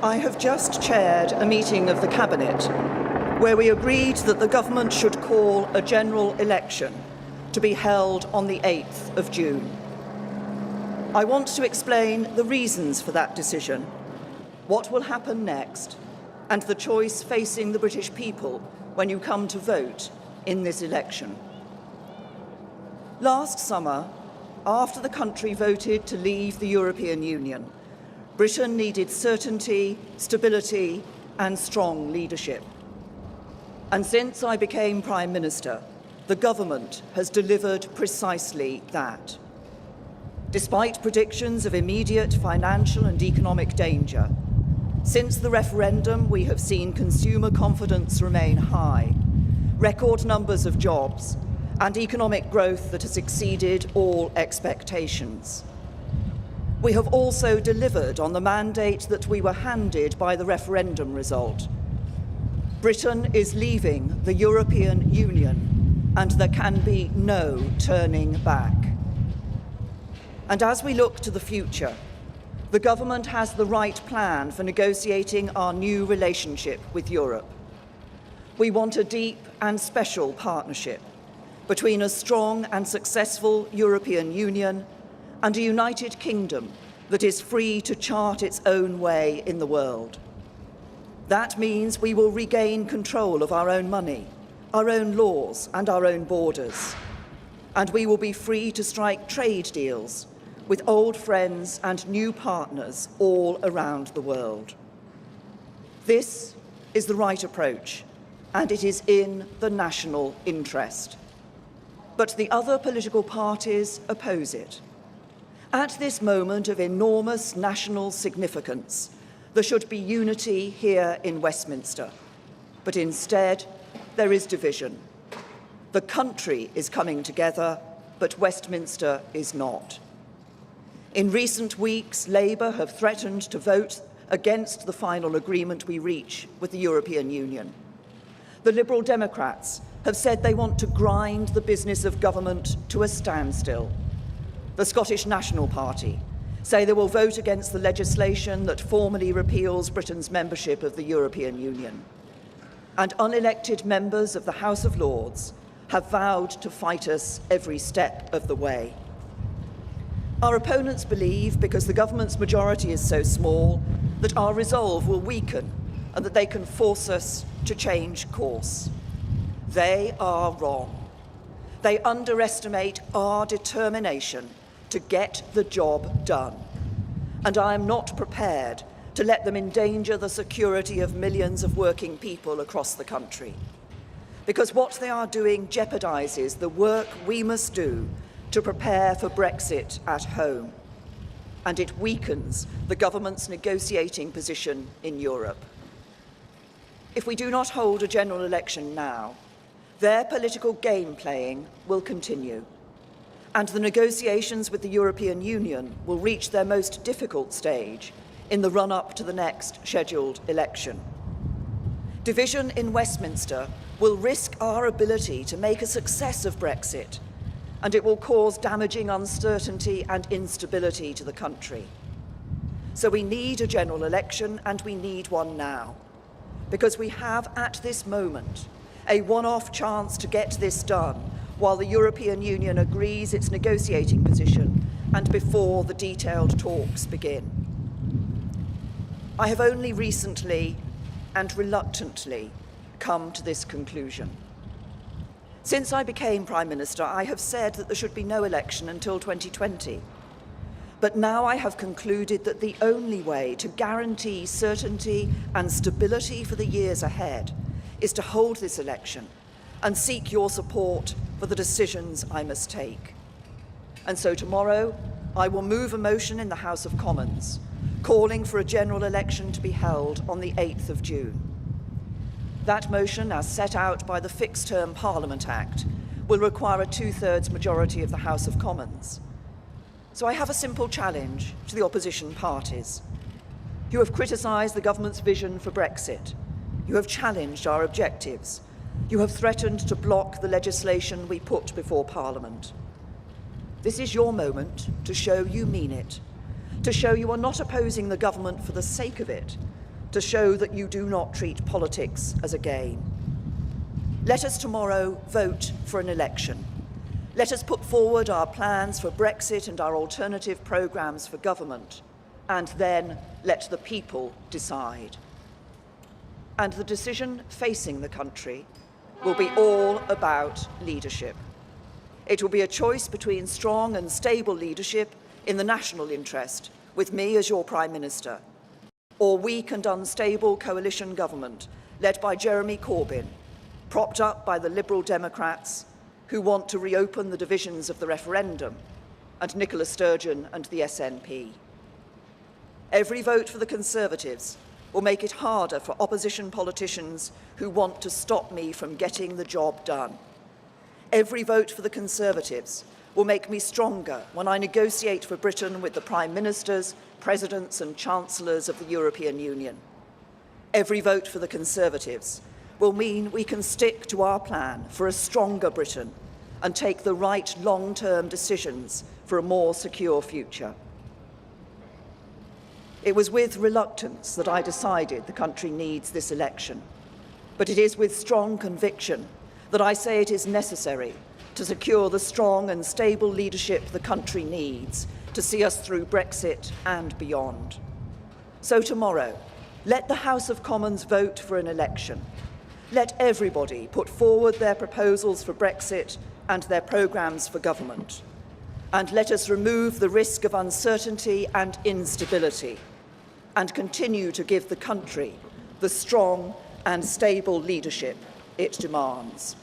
I have just chaired a meeting of the Cabinet where we agreed that the government should call a general election to be held on the 8th of June. I want to explain the reasons for that decision, what will happen next, and the choice facing the British people when you come to vote in this election. Last summer, after the country voted to leave the European Union, Britain needed certainty, stability, and strong leadership. And since I became Prime Minister, the government has delivered precisely that. Despite predictions of immediate financial and economic danger, since the referendum, we have seen consumer confidence remain high, record numbers of jobs, and economic growth that has exceeded all expectations. We have also delivered on the mandate that we were handed by the referendum result. Britain is leaving the European Union, and there can be no turning back. And as we look to the future, the government has the right plan for negotiating our new relationship with Europe. We want a deep and special partnership between a strong and successful European Union and a United Kingdom that is free to chart its own way in the world. That means we will regain control of our own money, our own laws, and our own borders. And we will be free to strike trade deals with old friends and new partners all around the world. This is the right approach, and it is in the national interest. But the other political parties oppose it. At this moment of enormous national significance, there should be unity here in Westminster. But instead, there is division. The country is coming together, but Westminster is not. In recent weeks, Labour have threatened to vote against the final agreement we reach with the European Union. The Liberal Democrats have said they want to grind the business of government to a standstill. The Scottish National Party say they will vote against the legislation that formally repeals Britain's membership of the European Union. And unelected members of the House of Lords have vowed to fight us every step of the way. Our opponents believe, because the government's majority is so small, that our resolve will weaken and that they can force us to change course. They are wrong. They underestimate our determination to get the job done. And I am not prepared to let them endanger the security of millions of working people across the country. Because what they are doing jeopardises the work we must do to prepare for Brexit at home. And it weakens the government's negotiating position in Europe. If we do not hold a general election now, their political game playing will continue, and the negotiations with the European Union will reach their most difficult stage in the run-up to the next scheduled election. Division in Westminster will risk our ability to make a success of Brexit, and it will cause damaging uncertainty and instability to the country. So we need a general election, and we need one now, because we have at this moment a one-off chance to get this done while the European Union agrees its negotiating position and before the detailed talks begin. I have only recently and reluctantly come to this conclusion. Since I became Prime Minister, I have said that there should be no election until 2020. But now I have concluded that the only way to guarantee certainty and stability for the years ahead is to hold this election and seek your support for the decisions I must take. And so tomorrow, I will move a motion in the House of Commons calling for a general election to be held on the 8th of June. That motion, as set out by the Fixed Term Parliament Act, will require a two-thirds majority of the House of Commons. So I have a simple challenge to the opposition parties. You have criticised the government's vision for Brexit. You have challenged our objectives. You have threatened to block the legislation we put before Parliament. This is your moment to show you mean it, to show you are not opposing the government for the sake of it, to show that you do not treat politics as a game. Let us tomorrow vote for an election. Let us put forward our plans for Brexit and our alternative programmes for government, and then let the people decide. And the decision facing the country will be all about leadership. It will be a choice between strong and stable leadership in the national interest, with me as your Prime Minister, or weak and unstable coalition government led by Jeremy Corbyn, propped up by the Liberal Democrats who want to reopen the divisions of the referendum, and Nicola Sturgeon and the SNP. Every vote for the Conservatives will make it harder for opposition politicians who want to stop me from getting the job done. Every vote for the Conservatives will make me stronger when I negotiate for Britain with the Prime Ministers, Presidents and Chancellors of the European Union. Every vote for the Conservatives will mean we can stick to our plan for a stronger Britain and take the right long-term decisions for a more secure future. It was with reluctance that I decided the country needs this election, but it is with strong conviction that I say it is necessary to secure the strong and stable leadership the country needs to see us through Brexit and beyond. So tomorrow, let the House of Commons vote for an election. Let everybody put forward their proposals for Brexit and their programmes for government. And let us remove the risk of uncertainty and instability and continue to give the country the strong and stable leadership it demands.